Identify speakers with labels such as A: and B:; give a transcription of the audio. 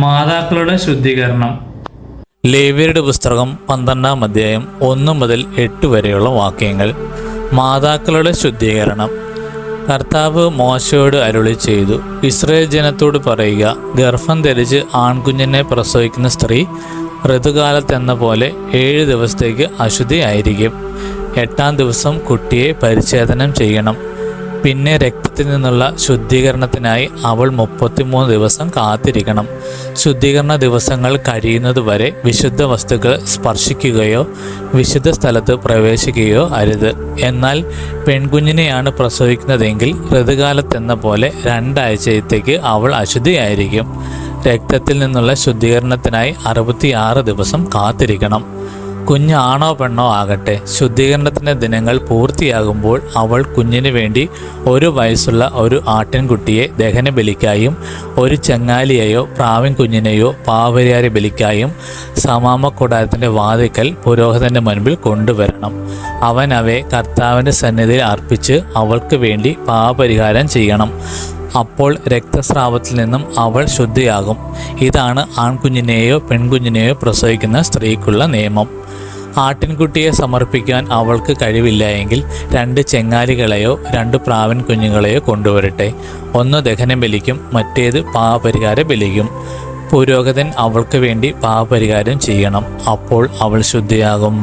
A: മാതാക്കളുടെ ശുദ്ധീകരണം.
B: ലേവ്യരുടെ പുസ്തകം 12-ാം അധ്യായം 1 മുതൽ 8 വരെയുള്ള വാക്യങ്ങൾ. മാതാക്കളുടെ ശുദ്ധീകരണം. കർത്താവ് മോശയോട് അരുളി ചെയ്തു, ഇസ്രായേൽ ജനത്തോട് പറയുക, ഗർഭം ധരിച്ച് ആൺകുഞ്ഞിനെ പ്രസവിക്കുന്ന സ്ത്രീ ഋതുകാലത്തെന്ന പോലെ 7 ദിവസത്തേക്ക് അശുദ്ധിയായിരിക്കും. 8-ാം ദിവസം കുട്ടിയെ പരിച്ഛേദനം ചെയ്യണം. പിന്നെ രക്തത്തിൽ നിന്നുള്ള ശുദ്ധീകരണത്തിനായി അവൾ 33 ദിവസം കാത്തിരിക്കണം. ശുദ്ധീകരണ ദിവസങ്ങൾ കഴിയുന്നതുവരെ വിശുദ്ധ വസ്തുക്കൾ സ്പർശിക്കുകയോ വിശുദ്ധ സ്ഥലത്ത് പ്രവേശിക്കുകയോ അരുത്. എന്നാൽ പെൺകുഞ്ഞിനെയാണ് പ്രസവിക്കുന്നതെങ്കിൽ ഋതുകാലത്തെന്ന പോലെ 2 ആഴ്ചത്തേക്ക് അവൾ അശുദ്ധിയായിരിക്കും. രക്തത്തിൽ നിന്നുള്ള ശുദ്ധീകരണത്തിനായി 66 ദിവസം കാത്തിരിക്കണം. കുഞ്ഞ് ആണോ പെണ്ണോ ആകട്ടെ, ശുദ്ധീകരണത്തിൻ്റെ ദിനങ്ങൾ പൂർത്തിയാകുമ്പോൾ അവൾ കുഞ്ഞിന് വേണ്ടി 1 വയസ്സുള്ള ഒരു ആട്ടിൻകുട്ടിയെ ദഹനബലിക്കായും 1 ചെങ്ങാലിയെയോ പ്രാവിൻ കുഞ്ഞിനെയോ പാവപരിഹാര ബലിക്കായും സമാമകൂടാരത്തിൻ്റെ വാതിൽക്കൽ പുരോഹിതൻ്റെ മുൻപിൽ കൊണ്ടുവരണം. അവൻ അവയെ കർത്താവിൻ്റെ സന്നിധിയിൽ അർപ്പിച്ച് അവൾക്ക് വേണ്ടി പാപപരിഹാരം ചെയ്യണം. അപ്പോൾ രക്തസ്രാവത്തിൽ നിന്നും അവൾ ശുദ്ധിയാകും. ഇതാണ് ആൺകുഞ്ഞിനെയോ പെൺകുഞ്ഞിനെയോ പ്രസവിക്കുന്ന സ്ത്രീക്കുള്ള നിയമം. ആട്ടിൻകുട്ടിയെ സമർപ്പിക്കാൻ അവൾക്ക് കഴിവില്ല എങ്കിൽ 2 ചെങ്ങാലികളെയോ 2 പ്രാവിൻ കുഞ്ഞുങ്ങളെയോ കൊണ്ടുവരട്ടെ. 1 ദഹനബലിക്കും മറ്റേത് പാപപരിഹാര ബലിക്കും. പുരോഹിതൻ അവൾക്ക് വേണ്ടി പാപപരിഹാരം ചെയ്യണം. അപ്പോൾ അവൾ ശുദ്ധിയാകും.